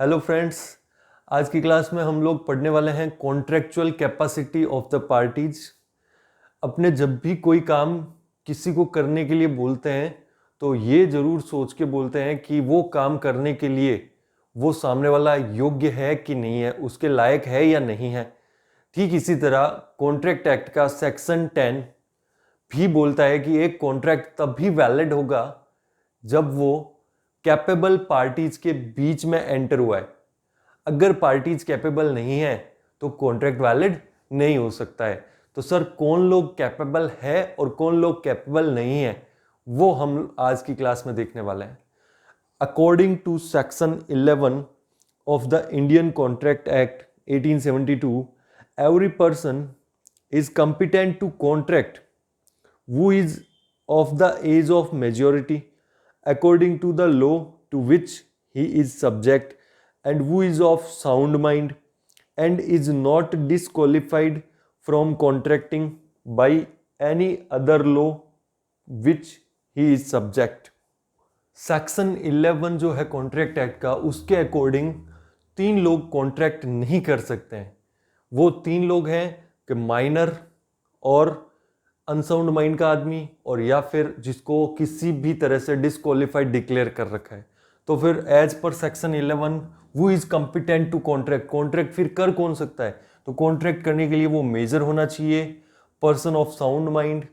Hello friends, आज की class में हम लोग पढ़ने वाले हैं contractual capacity of the parties. अपने जब भी कोई काम किसी को करने के लिए बोलते हैं तो ये जरूर सोच के बोलते हैं कि वो काम करने के लिए वो सामने वाला योग्य है कि नहीं है, उसके लायक है या नहीं है। ठीक इसी तरह कॉन्ट्रैक्ट एक्ट का सेक्शन 10 भी बोलता है कि एक कॉन्ट्रैक्ट तब भी वैलिड होगा जब वो कैपेबल पार्टीज के बीच में एंटर हुआ है। अगर पार्टीज कैपेबल नहीं है तो कॉन्ट्रैक्ट वैलिड नहीं हो सकता है। तो सर कौन लोग कैपेबल है और कौन लोग कैपेबल नहीं है वो हम आज की क्लास में देखने वाले हैं। According to section 11 of the Indian Contract Act 1872, every person is competent to contract who is of the age of majority according to the law to which he is subject and who is of sound mind and is not disqualified from contracting by any other law which he is subject। Section 11 जो है contract act का, उसके according 3 लोग contract नहीं कर सकते हैं। वो 3 लोग हैं कि माइनर और अनसाउंड माइंड का आदमी और या फिर जिसको किसी भी तरह से डिस्क्वालीफाइड डिक्लेयर कर रखा है। तो फिर एज पर सेक्शन 11 वो is competent to contract. Contract फिर कर कौन सकता है? तो कॉन्ट्रैक्ट करने के लिए वो मेजर होना चाहिए, पर्सन ऑफ साउंड माइंड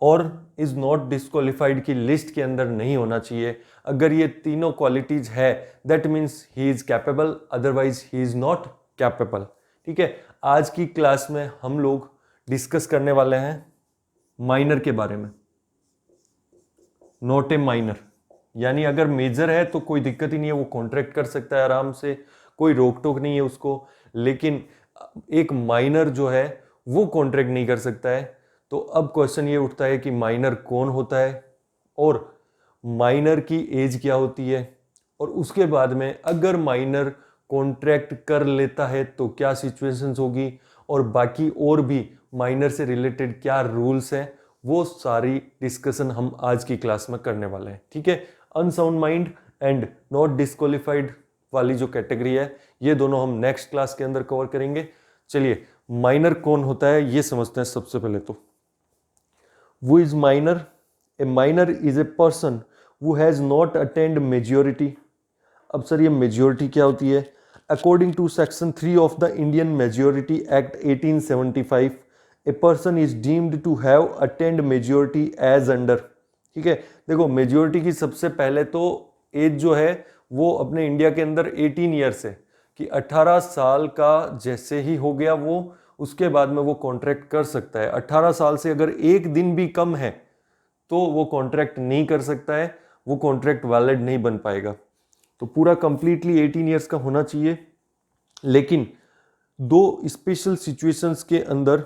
और इज नॉट डिस्क्वालिफाइड की लिस्ट के अंदर नहीं होना चाहिए। अगर ये तीनों क्वालिटीज है that means he is capable, otherwise he is not capable. ठीक है, आज की क्लास में हम लोग डिस्कस करने वाले हैं माइनर के बारे में। नॉट ए माइनर यानी अगर मेजर है तो कोई दिक्कत ही नहीं है, वो कॉन्ट्रैक्ट कर सकता है आराम से, कोई रोक टोक नहीं है उसको। लेकिन एक माइनर जो है वो कॉन्ट्रैक्ट नहीं कर सकता है। तो अब क्वेश्चन ये उठता है कि माइनर कौन होता है और माइनर की एज क्या होती है, और उसके बाद में अगर माइनर कॉन्ट्रैक्ट कर लेता है तो क्या सिचुएशंस होगी, और बाकी और भी माइनर से रिलेटेड क्या रूल्स हैं, वो सारी डिस्कशन हम आज की क्लास में करने वाले हैं। ठीक है, unsound mind and not disqualified वाली जो कैटेगरी है ये दोनों हम नेक्स्ट क्लास के अंदर कवर करेंगे। चलिए, माइनर कौन होता है ये समझते हैं सबसे पहले। तो Who is minor? A minor is a person who has not attained majority। अब सर ये मेजोरिटी क्या होती है? According to section 3 of the Indian Majority Act 1875, a person is deemed to have attained majority as under। ठीक है, देखो majority की सबसे पहले तो एज जो है वो अपने इंडिया के अंदर 18 ईयर्स है कि 18 साल का जैसे ही हो गया वो उसके बाद में वो कॉन्ट्रैक्ट कर सकता है। 18 साल से अगर एक दिन भी कम है तो वो कॉन्ट्रैक्ट नहीं कर सकता है, वो कॉन्ट्रैक्ट वैलिड नहीं बन पाएगा। तो पूरा कंप्लीटली 18 ईयर्स का होना चाहिए। लेकिन 2 स्पेशल सिचुएशंस के अंदर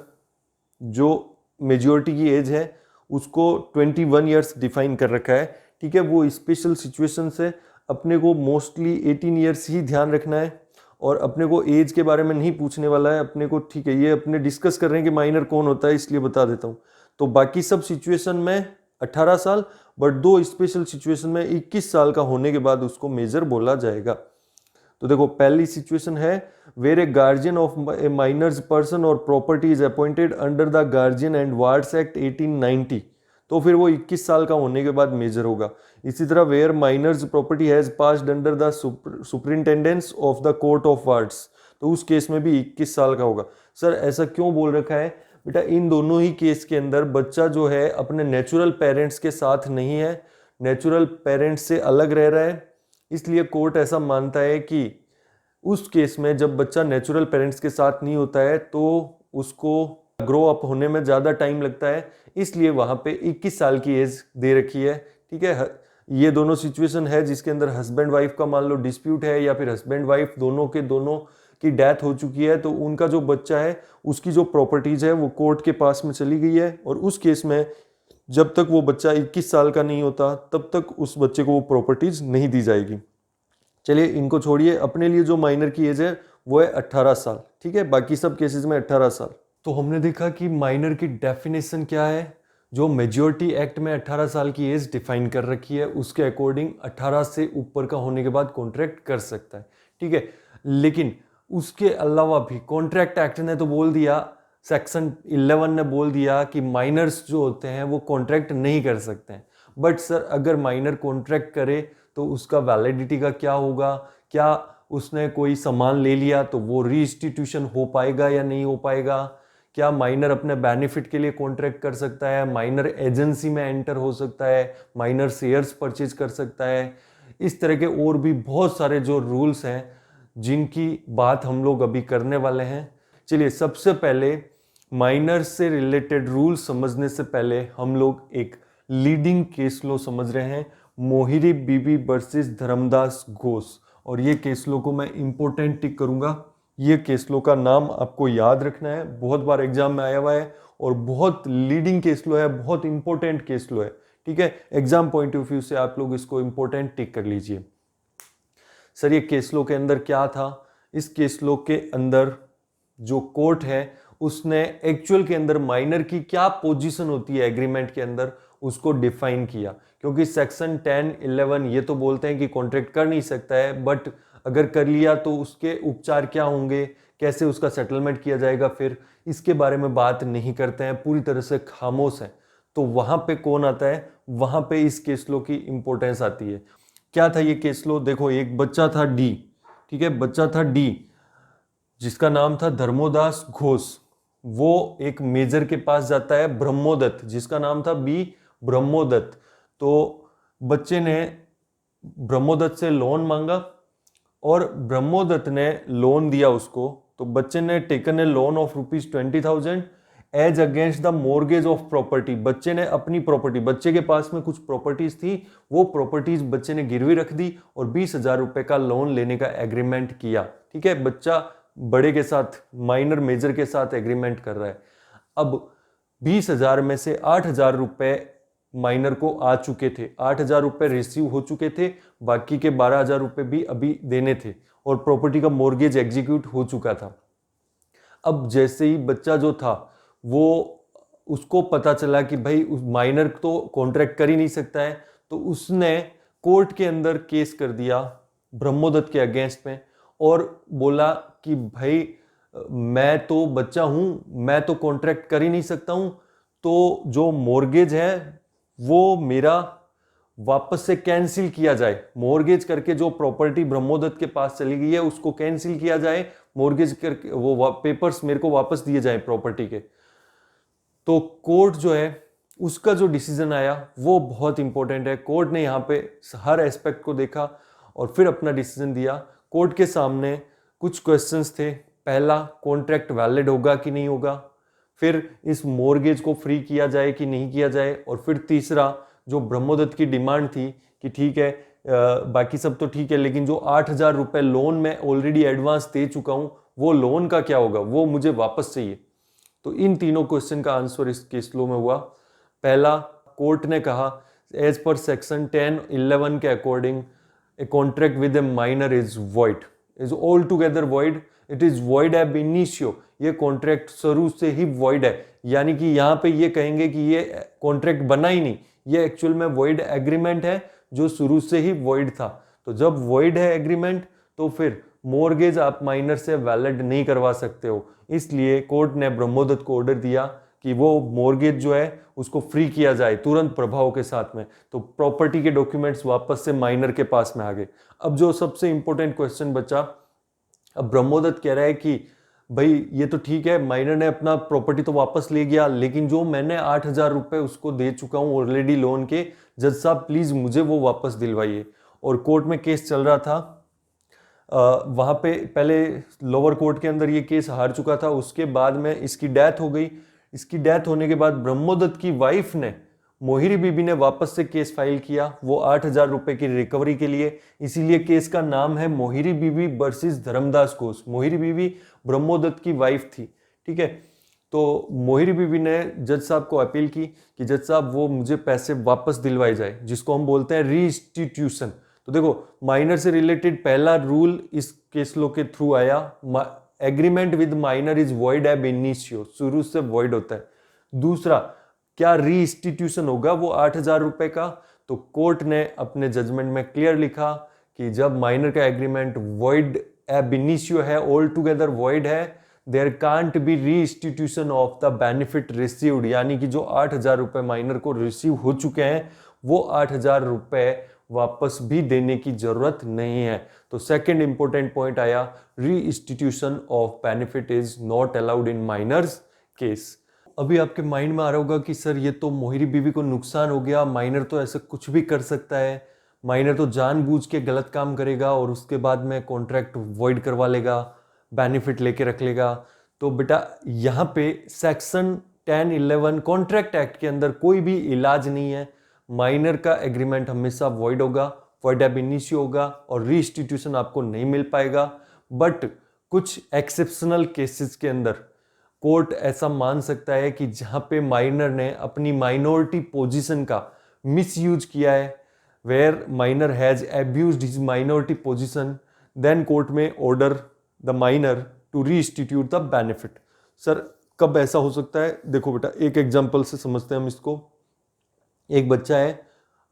जो मेजॉरिटी की एज है उसको 21 ईयर्स डिफाइन कर रखा है। ठीक है, वो स्पेशल सिचुएशन से अपने को मोस्टली 18 ईयर्स ही ध्यान रखना है और अपने को एज के बारे में नहीं पूछने वाला है अपने को। ठीक है, ये अपने डिस्कस कर रहे हैं कि माइनर कौन होता है इसलिए बता देता हूँ। तो बाकी सब सिचुएशन में 18 साल, बट 2 स्पेशल सिचुएशन में 21 साल का होने के बाद उसको मेजर बोला जाएगा। तो देखो पहली सिचुएशन है where a guardian of a minors person और property is appointed under the Guardian and Wards Act 1890। तो फिर वो 21 साल का होने के बाद मेजर होगा। इसी तरह where minors property has passed under the superintendence of the Court of Wards, तो उस केस में भी 21 साल का होगा। सर ऐसा क्यों बोल रखा है? बेटा इन दोनों ही केस के अंदर बच्चा जो है अपने नेचुरल पेरेंट्स के साथ नहीं है, नेचुरल पेरेंट्स से अलग रह रहा है, इसलिए कोर्ट ऐसा मानता है कि उस केस में जब बच्चा नेचुरल पेरेंट्स के साथ नहीं होता है तो उसको ग्रो अप होने में ज़्यादा टाइम लगता है, इसलिए वहाँ पे 21 साल की एज दे रखी है। ठीक है, ये दोनों सिचुएशन है जिसके अंदर हस्बैंड वाइफ का मान लो डिस्प्यूट है या फिर हस्बैंड वाइफ दोनों की डेथ हो चुकी है, तो उनका जो बच्चा है उसकी जो प्रॉपर्टीज है वो कोर्ट के पास में चली गई है, और उस केस में जब तक वो बच्चा 21 साल का नहीं होता तब तक उस बच्चे को वो प्रॉपर्टीज नहीं दी जाएगी। चलिए इनको छोड़िए, अपने लिए जो माइनर की एज है वो है 18 साल। ठीक है, बाकी सब केसेस में 18 साल। तो हमने देखा कि माइनर की डेफिनेशन क्या है। जो मेजॉरिटी एक्ट में 18 साल की एज डिफाइन कर रखी है उसके अकॉर्डिंग 18 से ऊपर का होने के बाद कॉन्ट्रैक्ट कर सकता है, ठीक है। लेकिन उसके अलावा भी कॉन्ट्रैक्ट एक्ट ने तो बोल दिया, सेक्शन 11 ने बोल दिया कि माइनर्स जो होते हैं वो कॉन्ट्रैक्ट नहीं कर सकते हैं। बट सर अगर माइनर कॉन्ट्रैक्ट करे तो उसका वैलिडिटी का क्या होगा, क्या उसने कोई सामान ले लिया तो वो रीइंस्टीट्यूशन हो पाएगा या नहीं हो पाएगा, क्या माइनर अपने बेनिफिट के लिए कॉन्ट्रैक्ट कर सकता है, माइनर एजेंसी में एंटर हो सकता है, माइनर शेयर्स परचेज कर सकता है। इस तरह के और भी बहुत सारे जो रूल्स हैं जिनकी बात हम लोग अभी करने वाले हैं। चलिए सबसे पहले माइनर से रिलेटेड रूल्स समझने से पहले हम लोग एक लीडिंग केस लो समझ रहे हैं, मोहिरी बीबी वर्सेस धर्मदास घोष। और ये केस लो को मैं इंपॉर्टेंट टिक करूंगा। ये केस लो का नाम आपको याद रखना है, बहुत बार एग्जाम में आया हुआ है और बहुत लीडिंग केस लो है, बहुत इंपॉर्टेंट केस लो है, ठीक है। एग्जाम पॉइंट ऑफ व्यू से आप लोग इसको इंपॉर्टेंट टिक कर लीजिए। सर ये केस लो के अंदर क्या था, इस केस लो के अंदर जो कोर्ट है उसने एक्चुअल के अंदर माइनर की क्या पोजीशन होती है एग्रीमेंट के अंदर उसको डिफाइन किया। क्योंकि सेक्शन 10, 11 ये तो बोलते हैं कि कॉन्ट्रैक्ट कर नहीं सकता है, बट अगर कर लिया तो उसके उपचार क्या होंगे, कैसे उसका सेटलमेंट किया जाएगा, फिर इसके बारे में बात नहीं करते हैं, पूरी तरह से खामोश है। तो वहां पे कौन आता है, वहां पे इस केस लो की इंपॉर्टेंस आती है। क्या था ये केस लो, देखो एक बच्चा था डी, ठीक है, बच्चा था डी जिसका नाम था धर्मोदास घोष। वो एक मेजर के पास जाता है ब्रह्मोदत्त जिसका नाम था बी ब्रह्मोदत्त। तो बच्चे ने ब्रह्मोदत्त से लोन मांगा और ब्रह्मोदत्त ने लोन दिया उसको। तो बच्चे ने taken a loan of ₹20,000 as against the mortgage of property. बच्चे ने अपनी प्रॉपर्टी, बच्चे के पास में कुछ प्रॉपर्टीज थी, वो प्रॉपर्टीज बच्चे ने गिरवी रख दी और 20,000 रुपए का लोन लेने का एग्रीमेंट किया, ठीक है। बच्चा बड़े के साथ, माइनर मेजर के साथ एग्रीमेंट कर रहा है। अब 20,000 में से 8,000 रुपए माइनर को आ चुके थे, 8,000 रुपए रिसीव हो चुके थे, बाकी के 12,000 रुपए भी अभी देने थे और प्रॉपर्टी का मॉर्गेज एग्जीक्यूट हो चुका था। अब जैसे ही बच्चा जो था वो, उसको पता चला कि भाई उस माइनर तो कॉन्ट्रैक्ट कर ही नहीं सकता है, तो उसने कोर्ट के अंदर केस कर दिया ब्रह्मोदत्त के अगेंस्ट में और बोला कि भाई मैं तो बच्चा हूं, मैं तो कॉन्ट्रैक्ट कर ही नहीं सकता हूं, तो जो मॉर्गेज है वो मेरा वापस से कैंसिल किया जाए। मॉर्गेज करके जो प्रॉपर्टी ब्रह्मोदत्त के पास चली गई है उसको कैंसिल किया जाए, मॉर्गेज करके वो पेपर्स मेरे को वापस दिए जाए प्रॉपर्टी के। तो कोर्ट जो है उसका जो डिसीजन आया वो बहुत इंपॉर्टेंट है। कोर्ट ने यहाँ पे हर एस्पेक्ट को देखा और फिर अपना डिसीजन दिया। कोर्ट के सामने कुछ क्वेश्चंस थे, पहला कॉन्ट्रैक्ट वैलिड होगा कि नहीं होगा, फिर इस मॉर्गेज को फ्री किया जाए कि नहीं किया जाए, और फिर तीसरा जो ब्रह्मोदत्त की डिमांड थी कि ठीक है बाकी सब तो ठीक है लेकिन जो 8,000 रुपए लोन मैं ऑलरेडी एडवांस दे चुका हूं वो लोन का क्या होगा, वो मुझे वापस चाहिए। तो इन तीनों क्वेश्चन का आंसर इस केस लो में हुआ। पहला, कोर्ट ने कहा एज पर सेक्शन 10, 11 के according a contract with A minor is void, is all together void, it is void ab initio. ये कॉन्ट्रैक्ट शुरू से ही वॉइड है, यानी कि यहाँ पे ये कहेंगे कि ये कॉन्ट्रैक्ट बना ही नहीं, ये एक्चुअल में वॉइड एग्रीमेंट है जो शुरू से ही वॉइड था। तो जब वॉइड है एग्रीमेंट तो फिर मॉर्गेज आप माइनर से वैलिड नहीं करवा सकते हो। इसलिए कोर्ट ने ब्रह्मोदत्त को ऑर्डर दिया कि वो मॉर्गेज जो है उसको फ्री किया जाए तुरंत प्रभाव के साथ में। तो प्रॉपर्टी के डॉक्यूमेंट्स वापस से माइनर के पास में आ गए। अब जो सबसे इंपॉर्टेंट क्वेश्चन बचा, अब ब्रह्मोदत्त कह रहा है कि भाई ये तो ठीक है, माइनर ने अपना प्रॉपर्टी तो वापस ले गया लेकिन जो मैंने 8,000 रुपए उसको दे चुका हूं ऑलरेडी लोन के, जज साहब प्लीज मुझे वो वापस दिलवाइए। और कोर्ट में केस चल रहा था, वहां पे पहले लोअर कोर्ट के अंदर ये केस हार चुका था, उसके बाद में इसकी डेथ हो गई। इसकी डेथ होने के बाद ब्रह्मोदत्त की वाइफ ने, मोहिरी बीबी ने वापस से केस फाइल किया वो 8,000 रुपए की रिकवरी के लिए। इसीलिए केस का नाम है मोहिरी बीबी वर्सेस धर्मदास घोष। मोहिरी बीबी ब्रह्मोदत्त की वाइफ थी, ठीक है। तो मोहिरी बीबी ने जज साहब को अपील की कि जज साहब वो मुझे पैसे वापस दिलवाए जाए, जिसको हम बोलते हैं रीइंस्टीट्यूशन। तो देखो माइनर से रिलेटेड पहला रूल इस केस लो के थ्रू आया, agreement with minor is void ab initio, शुरू से वॉइड होता है। दूसरा, क्या रीइंस्टीट्यूशन होगा वो 8,000 रुपए का? तो कोर्ट ने अपने जजमेंट में क्लियर लिखा कि जब माइनर का एग्रीमेंट वॉइड एब इनिशियो है, ऑल टुगेदर वॉइड है, there can't be reinstitution of the benefit received, यानी कि जो 8,000 रुपए माइनर को रिसीव हो चुके हैं वो 8,000 रुपए वापस भी देने की जरूरत नहीं है। तो सेकंड इंपॉर्टेंट पॉइंट आया, reinstitution of benefit is not allowed in minors case. अभी आपके माइंड में आ रहा होगा कि सर ये तो मोहिरी बीवी को नुकसान हो गया, माइनर तो ऐसा कुछ भी कर सकता है, माइनर तो जानबूझ के गलत काम करेगा और उसके बाद में कॉन्ट्रैक्ट वॉइड करवा लेगा, बेनिफिट लेके रख लेगा। तो बेटा यहाँ पे सेक्शन 10(11) कॉन्ट्रैक्ट एक्ट के अंदर कोई भी इलाज नहीं है। माइनर का एग्रीमेंट हमेशा वॉइड होगा, वॉइड एब इनिशियो होगा और रीइंस्टीट्यूशन आपको नहीं मिल पाएगा। बट कुछ एक्सेप्शनल केसेस के अंदर कोर्ट ऐसा मान सकता है कि जहां पे माइनर ने अपनी माइनॉरिटी पोजीशन का मिसयूज किया है, where minor has abused his minority position, then court में order the minor to reinstitute the benefit. Sir कब ऐसा हो सकता है? देखो बेटा एक एग्जांपल से समझते हैं हम इसको। एक बच्चा है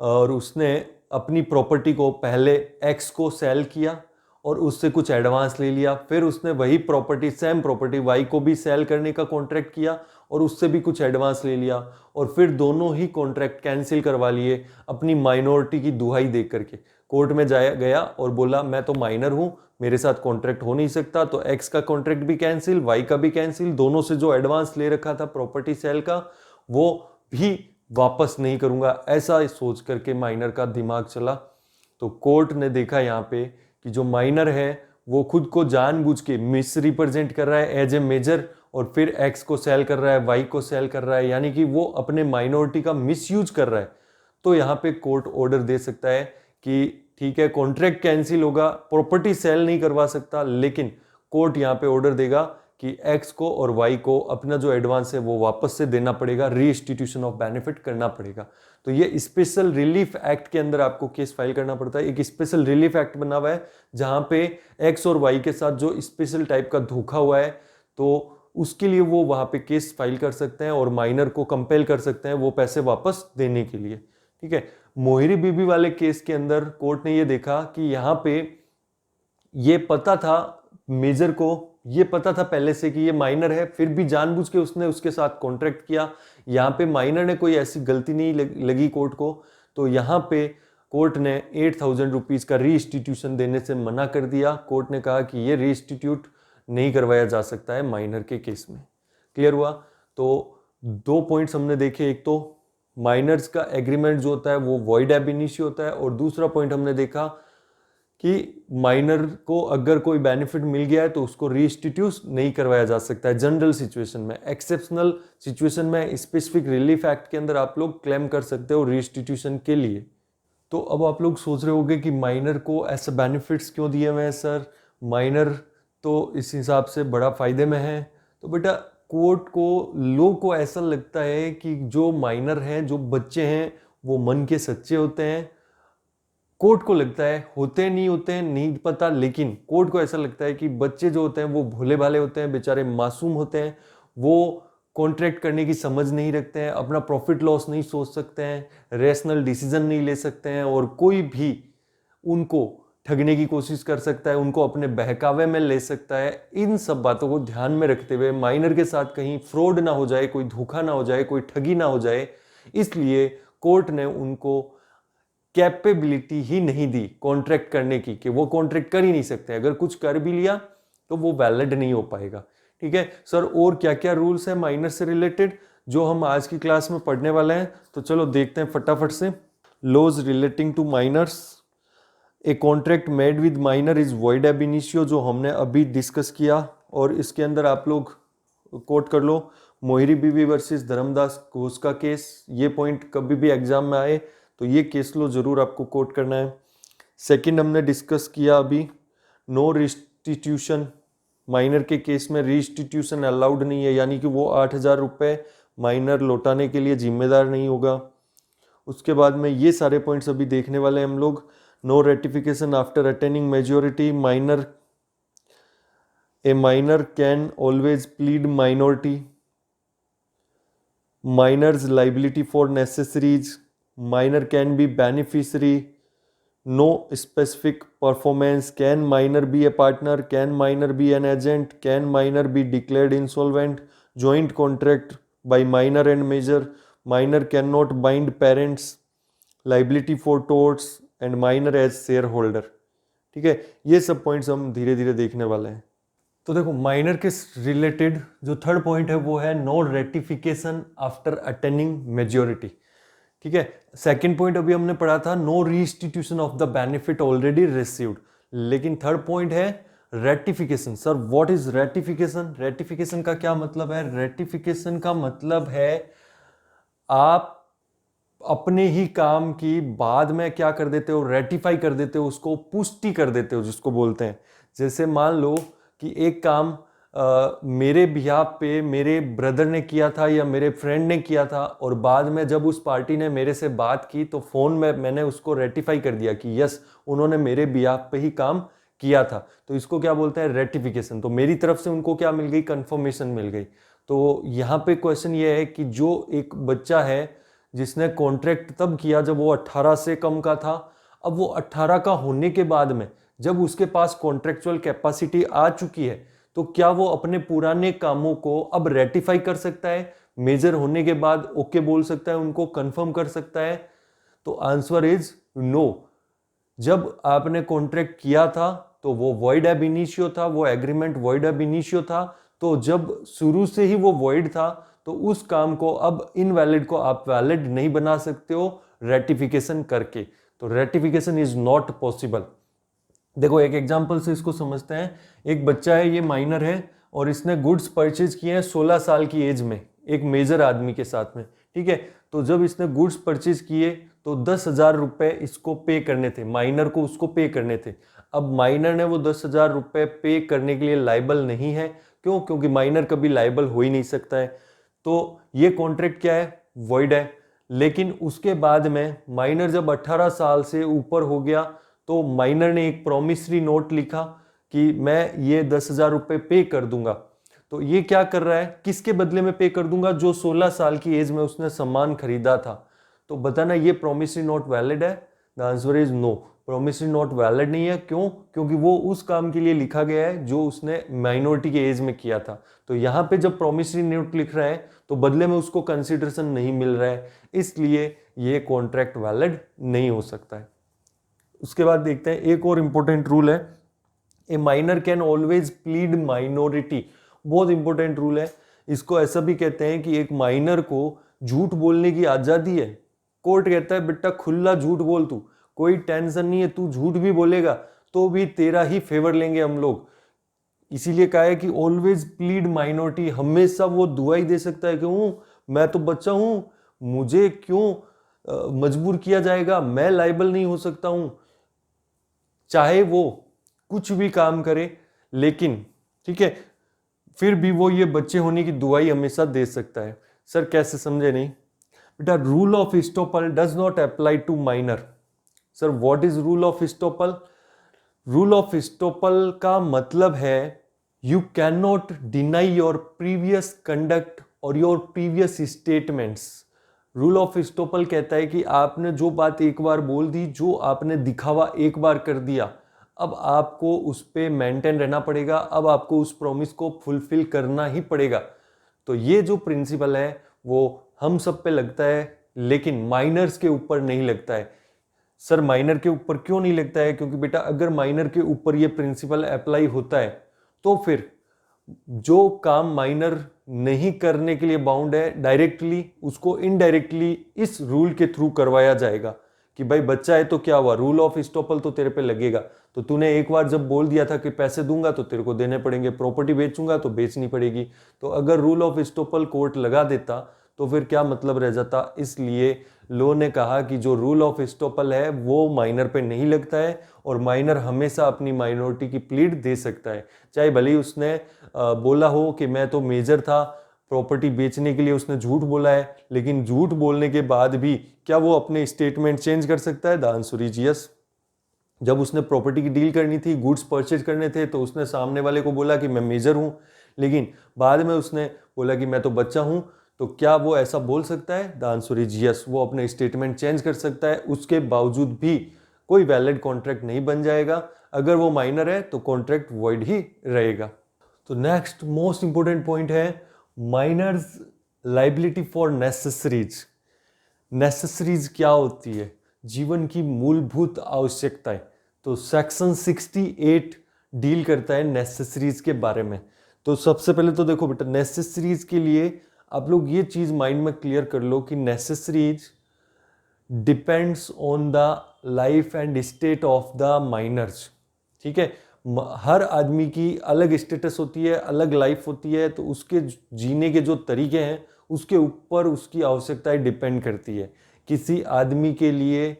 और उसने अपनी प्रॉपर्टी को पहले एक्स को सेल किया और उससे कुछ एडवांस ले लिया, फिर उसने वही प्रॉपर्टी सेम प्रॉपर्टी वाई को भी सेल करने का कॉन्ट्रैक्ट किया और उससे भी कुछ एडवांस ले लिया और फिर दोनों ही कॉन्ट्रैक्ट कैंसिल करवा लिए अपनी माइनॉरिटी की दुहाई देख करके। कोर्ट में जाया गया और बोला मैं तो माइनर हूं, मेरे साथ कॉन्ट्रैक्ट हो नहीं सकता, तो एक्स का कॉन्ट्रैक्ट भी कैंसिल, वाई का भी कैंसिल, दोनों से जो एडवांस ले रखा था प्रॉपर्टी सेल का वो भी वापस नहीं करूंगा, ऐसा सोच करके माइनर का दिमाग चला। तो कोर्ट ने देखा यहाँ पे कि जो माइनर है वो खुद को जानबूझ के मिस रिप्रेजेंट कर रहा है एज ए मेजर और फिर एक्स को सेल कर रहा है, वाई को सेल कर रहा है, यानी कि वो अपने माइनॉरिटी का मिसयूज कर रहा है। तो यहाँ पे कोर्ट ऑर्डर दे सकता है कि ठीक है कॉन्ट्रैक्ट कैंसिल होगा, प्रॉपर्टी सेल नहीं करवा सकता, लेकिन कोर्ट यहाँ पे ऑर्डर देगा कि एक्स को और वाई को अपना जो एडवांस है वो वापस से देना पड़ेगा, रीइंस्टीट्यूशन ऑफ बेनिफिट करना पड़ेगा। तो ये स्पेशल रिलीफ एक्ट के अंदर आपको केस फाइल करना पड़ता है। एक स्पेशल रिलीफ एक्ट बना हुआ है जहां पे एक्स और वाई के साथ जो स्पेशल टाइप का धोखा हुआ है तो उसके लिए वो वहां पे केस फाइल कर सकते हैं और माइनर को कंपेल कर सकते हैं वो पैसे वापस देने के लिए। ठीक है, मोहिरी बीबी वाले केस के अंदर कोर्ट ने ये देखा कि यहाँ पे ये पता था, मेजर को ये पता था पहले से कि ये माइनर है, फिर भी जानबूझ के उसने उसके साथ कॉन्ट्रैक्ट किया। यहाँ पे माइनर ने कोई ऐसी गलती नहीं लगी कोर्ट को, तो यहाँ पे कोर्ट ने 8,000 रुपीज का रीइंस्टीट्यूशन देने से मना कर दिया। कोर्ट ने कहा कि ये रीइंस्टीट्यूट नहीं करवाया जा सकता है माइनर के केस में। क्लियर हुआ? तो दो पॉइंट्स हमने देखे, एक तो माइनर्स का एग्रीमेंट जो होता है वो वॉइड एब इनिशियो होता है और दूसरा पॉइंट हमने देखा कि माइनर को अगर कोई बेनिफिट मिल गया है तो उसको रीइंस्टीट्यूट नहीं करवाया जा सकता है जनरल सिचुएशन में। एक्सेप्शनल सिचुएशन में स्पेसिफिक रिलीफ एक्ट के अंदर आप लोग क्लेम कर सकते हो रीइंस्टीट्यूशन के लिए। तो अब आप लोग सोच रहे होंगे कि माइनर को ऐसे बेनिफिट्स क्यों दिए हुए हैं सर, माइनर तो इस हिसाब से बड़ा फायदे में है। तो बेटा कोर्ट को, लॉ को ऐसा लगता है कि जो माइनर हैं, जो बच्चे हैं, वो मन के सच्चे होते हैं। कोर्ट को लगता है, होते नहीं होते हैं नहीं पता, लेकिन कोर्ट को ऐसा लगता है कि बच्चे जो होते हैं वो भोले भाले होते हैं, बेचारे मासूम होते हैं, वो कॉन्ट्रैक्ट करने की समझ नहीं रखते हैं, अपना प्रॉफिट लॉस नहीं सोच सकते हैं, रेशनल डिसीजन नहीं ले सकते हैं और कोई भी उनको ठगने की कोशिश कर सकता है, उनको अपने बहकावे में ले सकता है। इन सब बातों को ध्यान में रखते हुए माइनर के साथ कहीं फ्रॉड ना हो जाए, कोई धोखा ना हो जाए, कोई ठगी ना हो जाए, इसलिए कोर्ट ने उनको कैपेबिलिटी ही नहीं दी कॉन्ट्रैक्ट करने की, कि वो कॉन्ट्रैक्ट कर ही नहीं सकते, अगर कुछ कर भी लिया तो वो वैलिड नहीं हो पाएगा। ठीक है सर, और क्या क्या रूल्स है माइनर से रिलेटेड जो हम आज की क्लास में पढ़ने वाले हैं, तो चलो देखते हैं फटाफट से। Laws relating to minors, a contract made with minor is void ab initio, जो हमने अभी डिस्कस किया, और इसके अंदर आप लोग कोट कर लो मोहिरी बीवी वर्सेस धर्मदास घोष का केस। ये पॉइंट कभी भी एग्जाम में आए तो ये केस लो जरूर आपको कोट करना है। सेकंड हमने डिस्कस किया अभी, नो रिस्टिट्यूशन, माइनर के केस में रिस्टिट्यूशन अलाउड नहीं है, यानी कि वो 8,000 रुपये माइनर लौटाने के लिए जिम्मेदार नहीं होगा। उसके बाद में ये सारे पॉइंट्स अभी देखने वाले हैं हम लोग। No ratification after attaining majority, minor, a minor can always plead minority, Minor's liability for necessaries. Minor can be beneficiary. No specific performance. Can minor be a partner? Can minor be an agent? Can minor be declared insolvent? Joint contract by minor and major. Minor cannot bind parents. Liability for torts and minor as shareholder. ठीक है, ये सब points हम धीरे धीरे देखने वाले हैं। तो देखो माइनर के रिलेटेड जो थर्ड पॉइंट है वो है no ratification after attaining majority. ठीक है, सेकंड पॉइंट अभी हमने पढ़ा था no reinstitution of the benefit already received, लेकिन थर्ड पॉइंट है ratification. Sir what is ratification? Ratification का क्या मतलब है? रेटिफिकेशन का मतलब है आप अपने ही काम की बाद में क्या कर देते हो, रेटिफाई कर देते हो, उसको पुष्टि कर देते हो, जिसको बोलते हैं। जैसे मान लो कि एक काम मेरे बिहाफ पे मेरे ब्रदर ने किया था या मेरे फ्रेंड ने किया था, और बाद में जब उस पार्टी ने मेरे से बात की तो फोन में मैंने उसको रेटिफाई कर दिया कि यस उन्होंने मेरे बिहाफ पे ही काम किया था, तो इसको क्या बोलते हैं? रेटिफिकेशन। तो मेरी तरफ से उनको क्या मिल गई? कंफर्मेशन मिल गई। तो यहाँ पे क्वेश्चन ये है कि जो एक बच्चा है जिसने कॉन्ट्रैक्ट तब किया जब वो 18 से कम का था, अब वो 18 का होने के बाद में जब उसके पास कॉन्ट्रेक्चुअल कैपेसिटी आ चुकी है, तो क्या वो अपने पुराने कामों को अब रेटिफाई कर सकता है? मेजर होने के बाद ओके बोल सकता है, उनको कंफर्म कर सकता है? तो आंसर इज नो। जब आपने कॉन्ट्रैक्ट किया था तो वो वॉइड एब इनिशियो था, वो एग्रीमेंट वॉइड एब इनिशियो था। तो जब शुरू से ही वो वॉइड था तो उस काम को अब इनवैलिड को आप वैलिड नहीं बना सकते हो रेटिफिकेशन करके। तो रेटिफिकेशन इज नॉट पॉसिबल। देखो एक एग्जांपल से इसको समझते हैं। एक बच्चा है, ये माइनर है, और इसने गुड्स परचेज किए हैं 16 साल की एज में एक मेजर आदमी के साथ में। ठीक है, तो जब इसने गुड्स परचेज किए तो 10,000 रुपए इसको पे करने थे, माइनर को उसको पे करने थे। अब माइनर ने वो 10,000 रुपए पे करने के लिए लायबल नहीं है। क्यों? क्योंकि माइनर कभी लायबल हो ही नहीं सकता है। तो ये कॉन्ट्रैक्ट क्या है? वॉइड है। लेकिन उसके बाद में माइनर जब 18 साल से ऊपर हो गया तो माइनर ने एक प्रॉमिसरी नोट लिखा कि मैं ये 10,000 रुपए पे कर दूंगा। तो ये क्या कर रहा है? किसके बदले में पे कर दूंगा? जो 16 साल की एज में उसने सामान खरीदा था। तो बताना ये प्रॉमिसरी नोट वैलिड है? The answer is no, promissory note valid नहीं है। क्यों? क्योंकि वो उस काम के लिए लिखा गया है जो उसने माइनॉरिटी के एज में किया था। तो यहाँ पे जब प्रॉमिसरी नोट लिख रहा है तो बदले में उसको कंसिडरेशन नहीं मिल रहा है, इसलिए ये कॉन्ट्रैक्ट वैलिड नहीं हो सकता है। उसके बाद देखते हैं एक और इंपॉर्टेंट रूल है, ए minor can always plead minority. बहुत इंपॉर्टेंट रूल है। इसको ऐसा भी कहते हैं कि एक माइनर को झूठ बोलने की आजादी है। कोर्ट कहता है बेटा खुला झूठ बोल, तू कोई टेंशन नहीं है, तू झूठ भी बोलेगा तो भी तेरा ही फेवर लेंगे हम लोग। इसीलिए कहा है कि ऑलवेज प्लीड माइनॉरिटी, हमेशा वो दुआई दे सकता है कि मैं तो बच्चा हूं, मुझे क्यों मजबूर किया जाएगा, मैं लायबल नहीं हो सकता हूं, चाहे वो कुछ भी काम करे। लेकिन ठीक है, फिर भी वो ये बच्चे होने की दुआई हमेशा दे सकता है। सर कैसे? समझे नहीं बेटा। Rule of estoppel does not apply to minor. Sir what is rule of estoppel? Rule of estoppel का मतलब है you can not deny your previous conduct और your previous statements. Rule of estoppel कहता है कि आपने जो बात एक बार बोल दी, जो आपने दिखावा एक बार कर दिया, अब आपको उस पर मेंटेन रहना पड़ेगा, अब आपको उस प्रॉमिस को फुलफिल करना ही पड़ेगा। तो ये जो प्रिंसिपल है वो हम सब पे लगता है, लेकिन माइनर्स के ऊपर नहीं लगता है। सर माइनर के ऊपर क्यों नहीं लगता है? क्योंकि बेटा अगर माइनर के ऊपर ये प्रिंसिपल अप्लाई होता है तो फिर जो काम माइनर नहीं करने के लिए बाउंड है डायरेक्टली, उसको इनडायरेक्टली इस रूल के थ्रू करवाया जाएगा कि भाई बच्चा है तो क्या हुआ, रूल ऑफ इस्टॉपल तो तेरे पे लगेगा। तो तूने एक बार जब बोल दिया था कि पैसे दूंगा तो तेरे को देने पड़ेंगे, प्रॉपर्टी बेचूंगा तो बेचनी पड़ेगी। तो अगर रूल ऑफ इस्टॉपल कोर्ट लगा देता तो फिर क्या मतलब रह जाता। इसलिए लॉ ने कहा कि जो रूल ऑफ इस्टॉपल है वो माइनर पे नहीं लगता है, और माइनर हमेशा अपनी माइनॉरिटी की प्लीड दे सकता है, चाहे भले ही उसने बोला हो कि मैं तो मेजर था, प्रॉपर्टी बेचने के लिए उसने झूठ बोला है, लेकिन झूठ बोलने के बाद भी क्या वो अपने स्टेटमेंट चेंज कर सकता है? The answer is yes. जब उसने प्रॉपर्टी की डील करनी थी, गुड्स परचेज करने थे, तो उसने सामने वाले को बोला कि मैं मेजर हूं, लेकिन बाद में उसने बोला कि मैं तो बच्चा हूं। तो क्या वो ऐसा बोल सकता है? द आंसर इज यस, वो अपने स्टेटमेंट चेंज कर सकता है, उसके बावजूद भी कोई वैलिड कॉन्ट्रैक्ट नहीं बन जाएगा। अगर वो माइनर है तो कॉन्ट्रैक्ट वॉइड ही रहेगा। तो नेक्स्ट मोस्ट इंपॉर्टेंट पॉइंट है minor's liability for necessaries. Necessaries क्या होती है? जीवन की मूलभूत आवश्यकताएं। तो सेक्शन 68 डील करता है नेसेसरीज के बारे में। तो सबसे पहले तो देखो बेटा, नेसेसरीज के लिए आप लोग ये चीज माइंड में क्लियर कर लो कि necessaries depends on the life and state of the minors. ठीक है, हर आदमी की अलग स्टेटस होती है, अलग लाइफ होती है, तो उसके जीने के जो तरीके हैं उसके ऊपर उसकी आवश्यकताएं डिपेंड करती है। किसी आदमी के लिए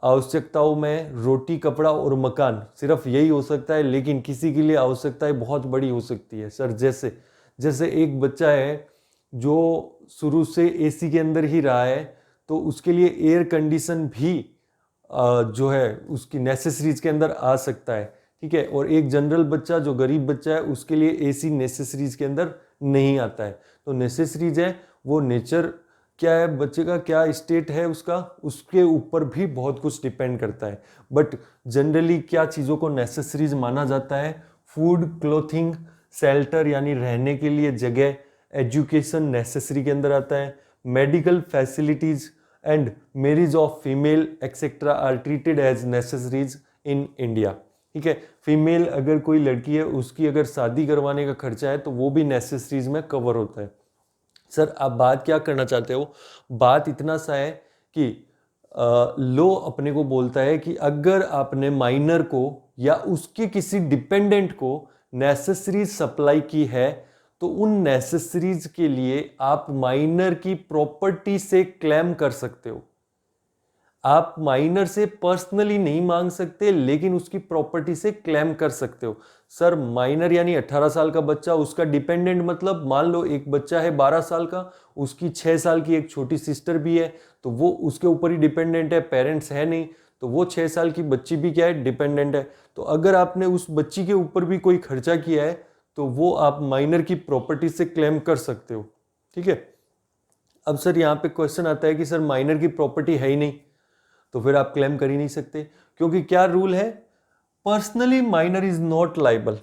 आवश्यकताओं में रोटी, कपड़ा और मकान सिर्फ यही हो सकता है, लेकिन किसी के लिए आवश्यकताएं बहुत बड़ी हो सकती है। सर जैसे एक बच्चा है जो शुरू से एसी के अंदर ही रहा है, तो उसके लिए एयर कंडीशन भी जो है उसकी नेसेसरीज के अंदर आ सकता है। ठीक है, और एक जनरल बच्चा जो गरीब बच्चा है उसके लिए एसी नेसेसरीज के अंदर नहीं आता है। तो नेसेसरीज है वो नेचर क्या है, बच्चे का क्या स्टेट है उसका, उसके ऊपर भी बहुत कुछ डिपेंड करता है। बट जनरली क्या चीज़ों को नेसेसरीज माना जाता है? फूड, क्लोथिंग, शेल्टर यानी रहने के लिए जगह, एजुकेशन नेसेसरी के अंदर आता है, medical facilities and marriage of female etcetera are treated as necessaries in India. ठीक है, फीमेल अगर कोई लड़की है उसकी अगर शादी करवाने का खर्चा है तो वो भी नेसेसरीज में कवर होता है। सर आप बात क्या करना चाहते हो? बात इतना सा है कि लो अपने को बोलता है कि अगर आपने माइनर को या उसके किसी डिपेंडेंट को नेसेसरीज सप्लाई की है तो उन नेसेसरीज के लिए आप माइनर की प्रॉपर्टी से क्लेम कर सकते हो। आप माइनर से पर्सनली नहीं मांग सकते, लेकिन उसकी प्रॉपर्टी से क्लेम कर सकते हो। सर माइनर यानी 18 साल का बच्चा, उसका डिपेंडेंट मतलब मान लो एक बच्चा है 12 साल का, उसकी 6 साल की एक छोटी सिस्टर भी है, तो वो उसके ऊपर ही डिपेंडेंट है, पेरेंट्स है नहीं, तो वो 6 साल की बच्ची भी क्या है, डिपेंडेंट है। तो अगर आपने उस बच्ची के ऊपर भी कोई खर्चा किया है तो वो आप माइनर की प्रॉपर्टी से क्लेम कर सकते हो। ठीक है, अब सर यहाँ पे क्वेश्चन आता है कि सर माइनर की प्रॉपर्टी है ही नहीं, तो फिर आप क्लेम कर ही नहीं सकते, क्योंकि क्या रूल है? Personally minor is not liable.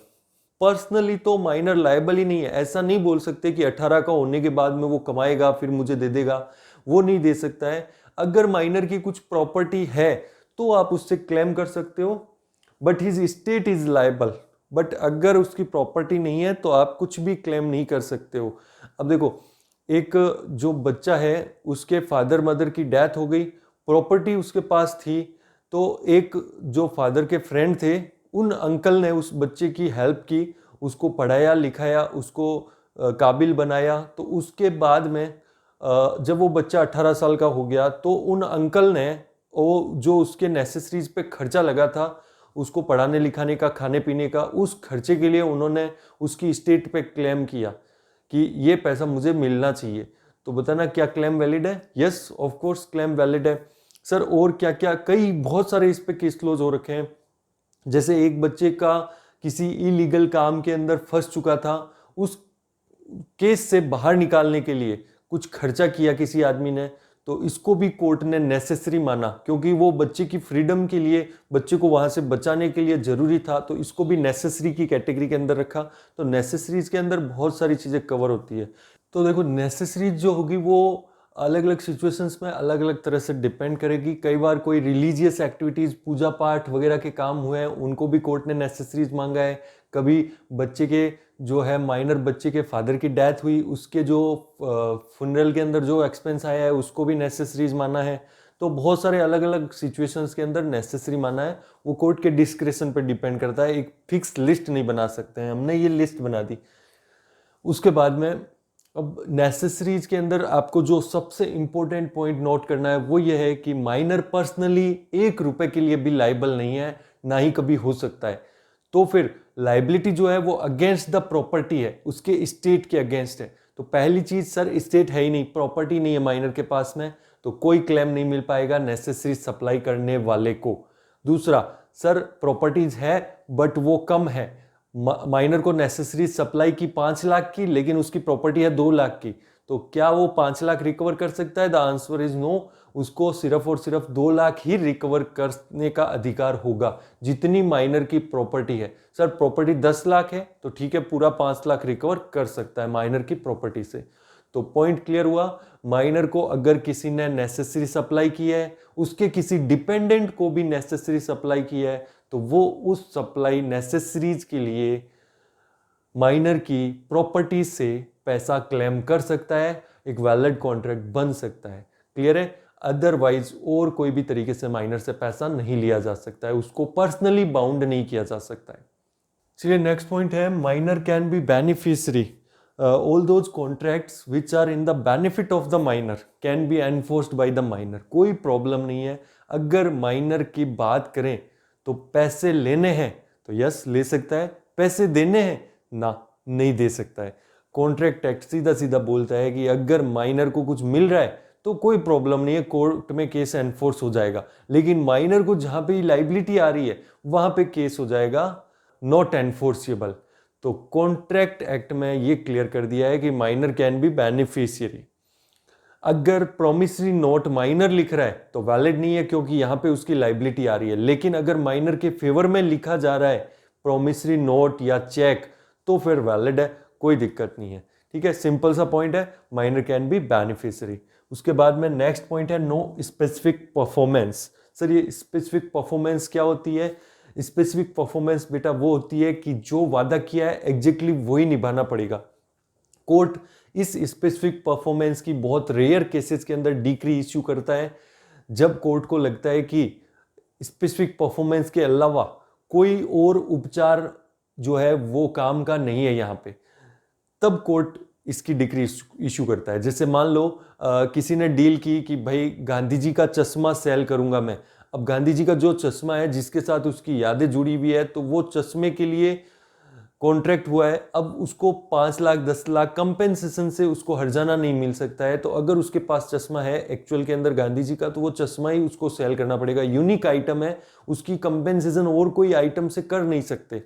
Personally तो माइनर लाइबल ही नहीं है। ऐसा नहीं बोल सकते कि 18 का होने के बाद में वो कमाएगा फिर मुझे दे देगा, वो नहीं दे सकता है। अगर माइनर की कुछ प्रॉपर्टी है तो आप उससे क्लेम कर सकते हो, but his state is liable. But अगर उसकी प्रॉपर्टी नहीं है तो आप कुछ भी क्लेम नहीं कर सकते हो। अब देखो, एक जो बच्चा है उसके फादर मदर की डेथ हो गई, प्रॉपर्टी उसके पास थी, तो एक जो फादर के फ्रेंड थे उन अंकल ने उस बच्चे की हेल्प की, उसको पढ़ाया लिखाया, उसको काबिल बनाया। तो उसके बाद में जब वो बच्चा 18 साल का हो गया तो उन अंकल ने वो जो उसके नेसेसरीज पे खर्चा लगा था, उसको पढ़ाने लिखाने का, खाने पीने का, उस खर्चे के लिए उन्होंने उसकी स्टेट पे क्लेम किया कि ये पैसा मुझे मिलना चाहिए। तो बताना क्या क्लेम वैलिड है? Yes of course claim valid है। सर और क्या क्या, कई बहुत सारे इस पे केस क्लोज हो रखे हैं। जैसे एक बच्चे का किसी इलीगल काम के अंदर फंस चुका था, उस केस से बाहर निकालने के लिए कुछ खर्चा किया किसी आदमी ने, तो इसको भी कोर्ट ने नेसेसरी माना, क्योंकि वो बच्चे की फ्रीडम के लिए, बच्चे को वहां से बचाने के लिए जरूरी था, तो इसको भी नेसेसरी की कैटेगरी के अंदर रखा। तो नेसेसरीज के अंदर बहुत सारी चीजें कवर होती है। तो देखो नेसेसरीज जो होगी वो अलग अलग सिचुएशंस में अलग अलग तरह से डिपेंड करेगी। कई बार कोई रिलीजियस एक्टिविटीज़, पूजा पाठ वगैरह के काम हुए हैं, उनको भी कोर्ट ने नेसेसरीज मांगा है। कभी बच्चे के जो है माइनर बच्चे के फादर की डेथ हुई, उसके जो फुनरल के अंदर जो एक्सपेंस आया है उसको भी नेसेसरीज माना है। तो बहुत सारे अलग अलग सिचुएशंस के अंदर नेसेसरी माना है। वो कोर्ट के डिस्क्रिप्शन पर डिपेंड करता है, एक फिक्स लिस्ट नहीं बना सकते हैं। हमने ये लिस्ट बना दी। उसके बाद में अब नेसेसरीज के अंदर आपको जो सबसे इंपॉर्टेंट पॉइंट नोट करना है वो ये है कि माइनर पर्सनली 1 रुपए के लिए भी लाइबल नहीं है, ना ही कभी हो सकता है। तो फिर लाइबिलिटी जो है वो अगेंस्ट द प्रॉपर्टी है, उसके स्टेट के अगेंस्ट है। तो पहली चीज सर स्टेट है ही नहीं, प्रॉपर्टी नहीं है माइनर के पास में, तो कोई क्लेम नहीं मिल पाएगा नेसेसरी सप्लाई करने वाले को। दूसरा, सर प्रॉपर्टीज है बट वो कम है। माइनर को नेसेसरी सप्लाई की 5 लाख की, लेकिन उसकी प्रॉपर्टी है 2 लाख की, तो क्या वो 5 लाख रिकवर कर सकता है? The answer is no. उसको सिर्फ और सिर्फ 2 लाख ही रिकवर करने का अधिकार होगा, जितनी माइनर की प्रॉपर्टी है। सर प्रॉपर्टी 10 लाख है तो ठीक है, पूरा 5 लाख रिकवर कर सकता है माइनर की प्रॉपर्टी से। तो पॉइंट क्लियर हुआ। माइनर को अगर किसी ने नेसेसरी सप्लाई की है, उसके किसी डिपेंडेंट को भी नेसेसरी सप्लाई की है, तो वो उस सप्लाई नेसेसरीज के लिए माइनर की प्रॉपर्टी से पैसा क्लेम कर सकता है, एक वैलिड कॉन्ट्रैक्ट बन सकता है। क्लियर है? अदरवाइज और कोई भी तरीके से माइनर से पैसा नहीं लिया जा सकता है, उसको पर्सनली बाउंड नहीं किया जा सकता है। चलिए नेक्स्ट पॉइंट है, minor can be beneficiary all those contracts which are in the benefit of the minor can be enforced by the minor. कोई प्रॉब्लम नहीं है, अगर माइनर की बात करें तो पैसे लेने हैं तो यस ले सकता है, पैसे देने हैं ना, नहीं दे सकता है। कॉन्ट्रैक्ट एक्ट सीधा सीधा बोलता है कि अगर माइनर को कुछ मिल रहा है तो कोई प्रॉब्लम नहीं है, कोर्ट में केस एनफोर्स हो जाएगा। लेकिन माइनर को जहां पे लाइबिलिटी आ रही है वहां पे केस हो जाएगा नॉट एनफोर्सिबल। तो कॉन्ट्रैक्ट एक्ट में ये क्लियर कर दिया है कि माइनर कैन बी बेनिफिशियरी। अगर प्रोमिसरी नोट माइनर लिख रहा है तो वैलिड नहीं है, क्योंकि यहां पे उसकी लाइबिलिटी आ रही है। लेकिन अगर माइनर के फेवर में लिखा जा रहा है प्रोमिसरी नोट या चेक, तो फिर वैलिड है, कोई दिक्कत नहीं है। ठीक है, सिंपल सा पॉइंट है, माइनर कैन बी बेनिफिशियरी। उसके बाद में नेक्स्ट पॉइंट है नो स्पेसिफिक परफॉर्मेंस। सर ये स्पेसिफिक परफॉर्मेंस क्या होती है? स्पेसिफिक परफॉर्मेंस बेटा वो होती है कि जो वादा किया है एग्जैक्टली वही निभाना पड़ेगा। कोर्ट इस स्पेसिफिक परफॉर्मेंस की बहुत रेयर केसेस के अंदर डिक्री इश्यू करता है, जब कोर्ट को लगता है कि स्पेसिफिक परफॉर्मेंस के अलावा कोई और उपचार जो है वो काम का नहीं है यहाँ पे, तब कोर्ट इसकी डिक्री इशू करता है। जैसे मान लो किसी ने डील की कि भाई गांधी जी का चश्मा सेल करूंगा मैं। अब गांधी जी का जो चश्मा है जिसके साथ उसकी यादें जुड़ी हुई है, तो वो चश्मे के लिए कॉन्ट्रैक्ट हुआ है। अब उसको 5 लाख 10 लाख कंपेंसेशन से उसको हर्जाना नहीं मिल सकता है। तो अगर उसके पास चश्मा है एक्चुअल के अंदर गांधी जी का, तो वो चश्मा ही उसको सेल करना पड़ेगा। यूनिक आइटम है, उसकी कंपेंसेशन और कोई आइटम से कर नहीं सकते।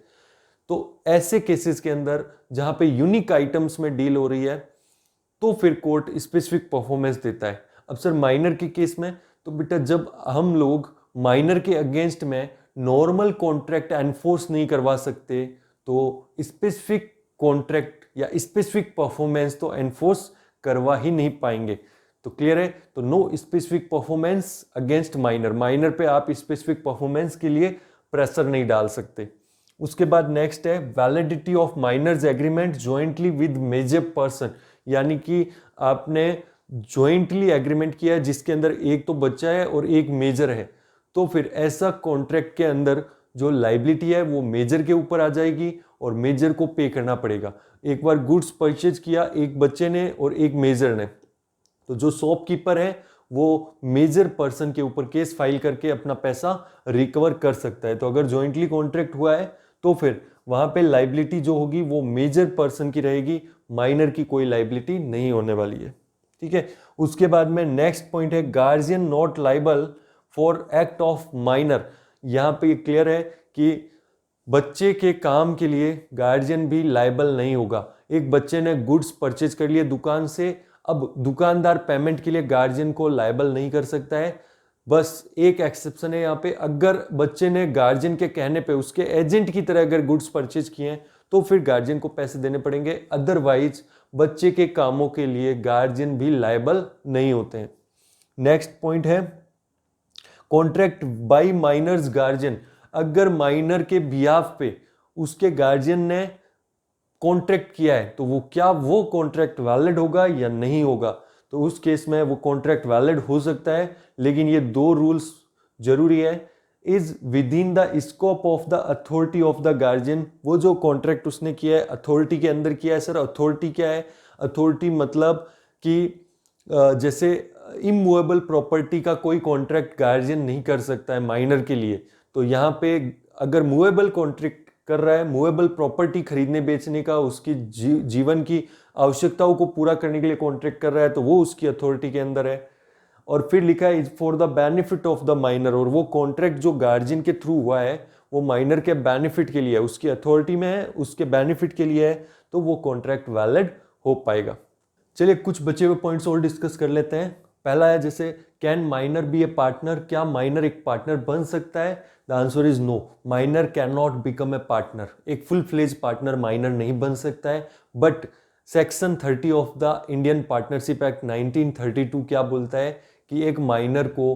तो ऐसे केसेस के अंदर जहां पे यूनिक आइटम्स में डील हो रही है, तो फिर कोर्ट स्पेसिफिक परफॉर्मेंस देता है। अब सर माइनर के केस में तो बेटा जब हम लोग माइनर के अगेंस्ट में नॉर्मल कॉन्ट्रैक्ट एनफोर्स नहीं करवा सकते, तो स्पेसिफिक कॉन्ट्रैक्ट या स्पेसिफिक परफॉर्मेंस तो एनफोर्स करवा ही नहीं पाएंगे। तो क्लियर है? तो no specific performance against minor. Minor पे आप स्पेसिफिक परफॉर्मेंस के लिए प्रेशर नहीं डाल सकते। उसके बाद नेक्स्ट है validity of minor's agreement jointly with major person. यानी कि आपने जॉइंटली एग्रीमेंट किया है जिसके अंदर एक तो बच्चा है और एक मेजर है, तो फिर ऐसा कॉन्ट्रैक्ट के अंदर जो लाइबिलिटी है वो मेजर के ऊपर आ जाएगी और मेजर को पे करना पड़ेगा। एक बार गुड्स परचेज किया एक बच्चे ने और एक मेजर ने, तो जो शॉपकीपर है वो मेजर पर्सन के ऊपर केस फाइल करके अपना पैसा रिकवर कर सकता है। तो अगर जॉइंटली कॉन्ट्रैक्ट हुआ है तो फिर वहां पे लाइबिलिटी जो होगी वो मेजर पर्सन की रहेगी, माइनर की कोई लाइबिलिटी नहीं होने वाली है। ठीक है, उसके बाद में नेक्स्ट पॉइंट है guardian not liable for act of minor. यहां पे क्लियर है कि बच्चे के काम के लिए गार्जियन भी लाइबल नहीं होगा। एक बच्चे ने गुड्स परचेज कर लिए दुकान से, अब दुकानदार पेमेंट के लिए गार्जियन को लाइबल नहीं कर सकता है। बस एक एक्सेप्शन है यहाँ पे, अगर बच्चे ने गार्जियन के कहने पे उसके एजेंट की तरह अगर गुड्स परचेज किए हैं तो फिर गार्जियन को पैसे देने पड़ेंगे। अदरवाइज बच्चे के कामों के लिए गार्जियन भी लाइबल नहीं होते हैं। नेक्स्ट पॉइंट है कॉन्ट्रैक्ट बाय माइनर्स गार्जियन। अगर माइनर के बिहाफ पे उसके गार्जियन ने कॉन्ट्रैक्ट किया है तो वो क्या वो कॉन्ट्रैक्ट वैलिड होगा या नहीं होगा? तो उस केस में वो कॉन्ट्रैक्ट वैलिड हो सकता है, लेकिन ये 2 रूल्स जरूरी है। Is with in the scope of the authority of the guardian. वो जो कॉन्ट्रैक्ट उसने किया है अथॉरिटी के अंदर किया है। सर अथॉरिटी क्या है? अथॉरिटी मतलब कि जैसे इमूवेबल प्रॉपर्टी का कोई कॉन्ट्रैक्ट गार्जियन नहीं कर सकता है माइनर के लिए, तो यहाँ पे अगर मूवेबल कॉन्ट्रैक्ट कर रहा है, मूवेबल प्रॉपर्टी खरीदने बेचने का, उसकी जीवन की आवश्यकताओं को पूरा करने के लिए कॉन्ट्रैक्ट कर रहा है, तो वो उसकी अथॉरिटी के अंदर है। और फिर लिखा है for the benefit of the minor, और वो कॉन्ट्रैक्ट जो गार्जियन के थ्रू हुआ है वो माइनर के बेनिफिट के लिए है, उसकी अथॉरिटी में है, उसके बेनिफिट के लिए है, तो वो कॉन्ट्रैक्ट वैलिड हो पाएगा। चलिए कुछ बचे हुए पॉइंट्स और डिस्कस कर लेते हैं। पहला है जैसे can minor be a partner, क्या माइनर एक पार्टनर बन सकता है? The answer is no, minor can not become a partner. एक फुल फ्लेज पार्टनर माइनर नहीं बन सकता है। But section 30 of the Indian partnership act 1932 क्या बोलता है कि एक माइनर को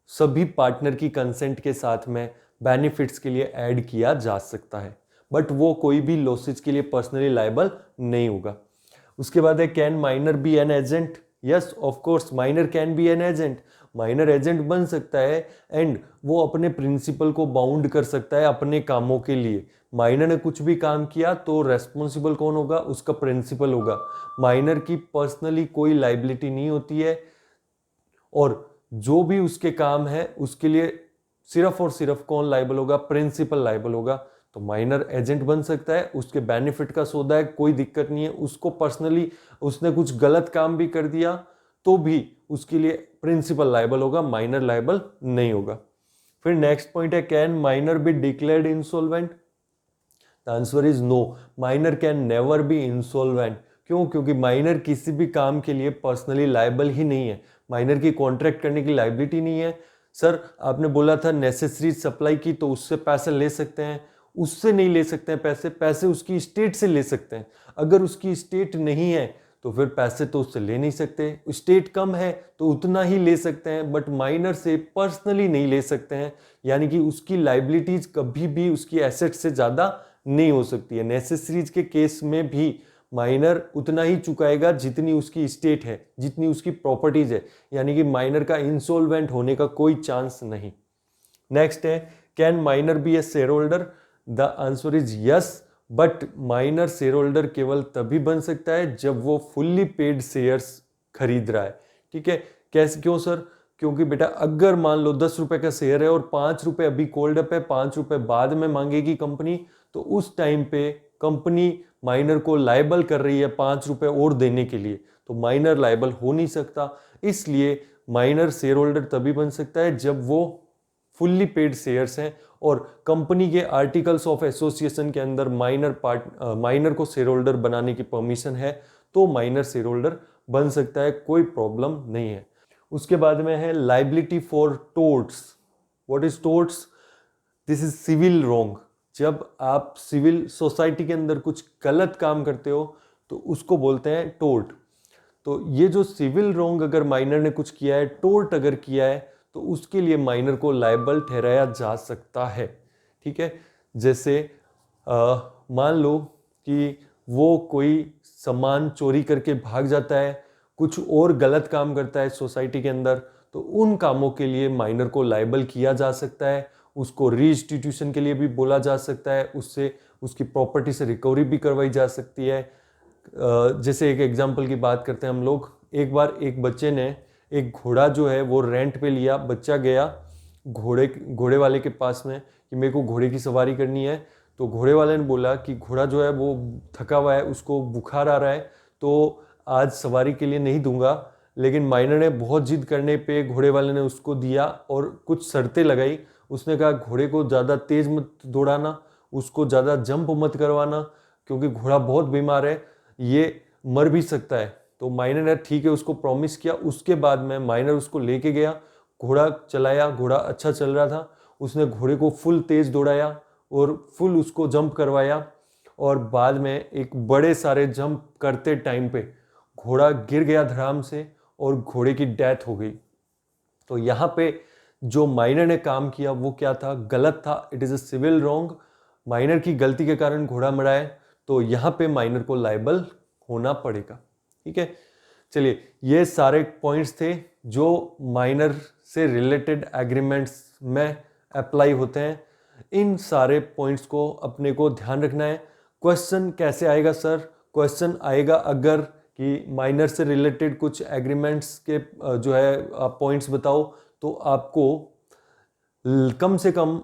सभी पार्टनर की कंसेंट के साथ में बेनिफिट्स के लिए ऐड किया जा सकता है, बट वो कोई भी लॉसेज के लिए पर्सनली लायबल नहीं होगा। उसके बाद है can minor be an agent? Yes of course minor can be an agent. Minor agent बन सकता है एंड वो अपने प्रिंसिपल को बाउंड कर सकता है अपने कामों के लिए। माइनर ने कुछ भी काम किया तो रेस्पॉन्सिबल कौन होगा? उसका प्रिंसिपल होगा। माइनर की पर्सनली कोई लाइबिलिटी नहीं होती है और जो भी उसके काम है उसके लिए सिर्फ और सिर्फ कौन लायबल होगा? प्रिंसिपल लायबल होगा। तो माइनर एजेंट बन सकता है, उसके बेनिफिट का सौदा है, कोई दिक्कत नहीं है। उसको पर्सनली उसने कुछ गलत काम भी कर दिया तो भी उसके लिए प्रिंसिपल लायबल होगा, माइनर लायबल नहीं होगा। फिर नेक्स्ट पॉइंट है can minor be declared insolvent? The answer is no, minor can never be insolvent. क्यों? क्योंकि माइनर किसी भी काम के लिए पर्सनली लायबल ही नहीं है। माइनर की कॉन्ट्रैक्ट करने की लायबिलिटी नहीं है। सर आपने बोला था नेसेसरी सप्लाई की, तो उससे पैसे ले सकते हैं, उससे नहीं ले सकते हैं पैसे, पैसे उसकी स्टेट से ले सकते हैं। अगर उसकी स्टेट नहीं है तो फिर पैसे तो उससे ले नहीं सकते। स्टेट कम है तो उतना ही ले सकते हैं, बट माइनर से पर्सनली नहीं ले सकते हैं। यानी कि उसकी लाइबिलिटीज कभी भी उसकी एसेट से ज़्यादा नहीं हो सकती है। नेसेसरीज के केस में भी माइनर उतना ही चुकाएगा जितनी उसकी स्टेट है, जितनी उसकी प्रॉपर्टीज है। यानी कि माइनर का इंसॉल्वेंट होने का कोई चांस नहीं। नेक्स्ट है can minor be a shareholder? The answer is yes, but minor shareholder केवल तभी बन सकता है जब वो फुल्ली पेड शेयर्स खरीद रहा है। ठीक है, कैसे? क्यों सर? क्योंकि बेटा अगर मान लो 10 रुपए का शेयर है और 5 रुपए अभी कोल्ड अप है, 5 रुपए बाद में मांगेगी कंपनी, तो उस टाइम पे कंपनी माइनर को लायबल कर रही है 5 रुपए और देने के लिए, तो माइनर लायबल हो नहीं सकता। इसलिए माइनर शेयर होल्डर तभी बन सकता है जब वो फुल्ली पेड शेयर्स हैं और कंपनी के आर्टिकल्स ऑफ एसोसिएशन के अंदर माइनर को शेयर होल्डर बनाने की परमिशन है, तो माइनर शेयर होल्डर बन सकता है, कोई प्रॉब्लम नहीं है। उसके बाद में है liability for torts. What is torts? This is civil wrong. जब आप सिविल सोसाइटी के अंदर कुछ गलत काम करते हो तो उसको बोलते हैं टोर्ट। तो ये जो सिविल रॉन्ग अगर माइनर ने कुछ किया है, टोर्ट अगर किया है, तो उसके लिए माइनर को लायबल ठहराया जा सकता है। ठीक है, जैसे मान लो कि वो कोई सामान चोरी करके भाग जाता है, कुछ और गलत काम करता है सोसाइटी के अंदर, तो उन कामों के लिए माइनर को लायबल किया जा सकता है। उसको रीइंस्टीट्यूशन के लिए भी बोला जा सकता है, उससे उसकी प्रॉपर्टी से रिकवरी भी करवाई जा सकती है। जैसे एक एग्जांपल की बात करते हैं हम लोग। एक बार एक बच्चे ने एक घोड़ा जो है वो रेंट पे लिया। बच्चा गया घोड़े वाले के पास में कि मेरे को घोड़े की सवारी करनी है। तो घोड़े वाले ने बोला कि घोड़ा जो है वो थका हुआ है, उसको बुखार आ रहा है, तो आज सवारी के लिए नहीं दूंगा। लेकिन माइनर ने बहुत जिद करने पे घोड़े वाले ने उसको दिया और कुछ शर्तें लगाई। उसने कहा घोड़े को ज़्यादा तेज मत दौड़ाना, उसको ज़्यादा जंप मत करवाना, क्योंकि घोड़ा बहुत बीमार है, ये मर भी सकता है। तो माइनर ने ठीक है उसको प्रॉमिस किया। उसके बाद में माइनर उसको लेके गया, घोड़ा चलाया, घोड़ा अच्छा चल रहा था। उसने घोड़े को फुल तेज दौड़ाया और फुल उसको जंप करवाया, और बाद में एक बड़े सारे जंप करते टाइम पे घोड़ा गिर गया धड़ाम से और घोड़े की डेथ हो गई। तो यहाँ पे जो माइनर ने काम किया वो क्या था? गलत था। It is a civil wrong. Minor की गलती के कारण घोड़ा मरा है, तो यहाँ पे माइनर को लायबल होना पड़ेगा। ठीक है, चलिए ये सारे पॉइंट्स थे जो माइनर से रिलेटेड एग्रीमेंट्स में अप्लाई होते हैं। इन सारे पॉइंट्स को अपने को ध्यान रखना है। क्वेश्चन कैसे आएगा सर? क्वेश्चन आएगा अगर कि माइनर से रिलेटेड कुछ एग्रीमेंट्स के जो है आप पॉइंट्स बताओ, तो आपको कम से कम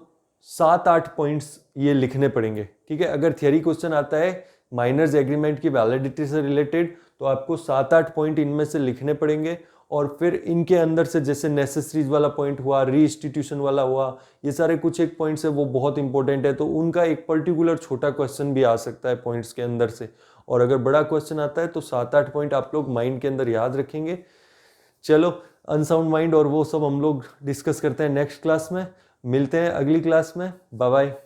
7-8 पॉइंट्स ये लिखने पड़ेंगे। ठीक है, अगर थियरी क्वेश्चन आता है माइनर्स एग्रीमेंट की वैलिडिटी से रिलेटेड, तो आपको 7-8 पॉइंट इनमें से लिखने पड़ेंगे। और फिर इनके अंदर से जैसे नेसेसरीज वाला पॉइंट हुआ, रीइंस्टीट्यूशन वाला हुआ, ये सारे कुछ एक पॉइंट्स है वो बहुत इंपॉर्टेंट है, तो उनका एक पर्टिकुलर छोटा क्वेश्चन भी आ सकता है पॉइंट्स के अंदर से। और अगर बड़ा क्वेश्चन आता है तो 7-8 पॉइंट आप लोग माइंड के अंदर याद रखेंगे। चलो, अनसाउंड माइंड और वो सब हम लोग डिस्कस करते हैं नेक्स्ट क्लास में। मिलते हैं अगली क्लास में। Bye bye.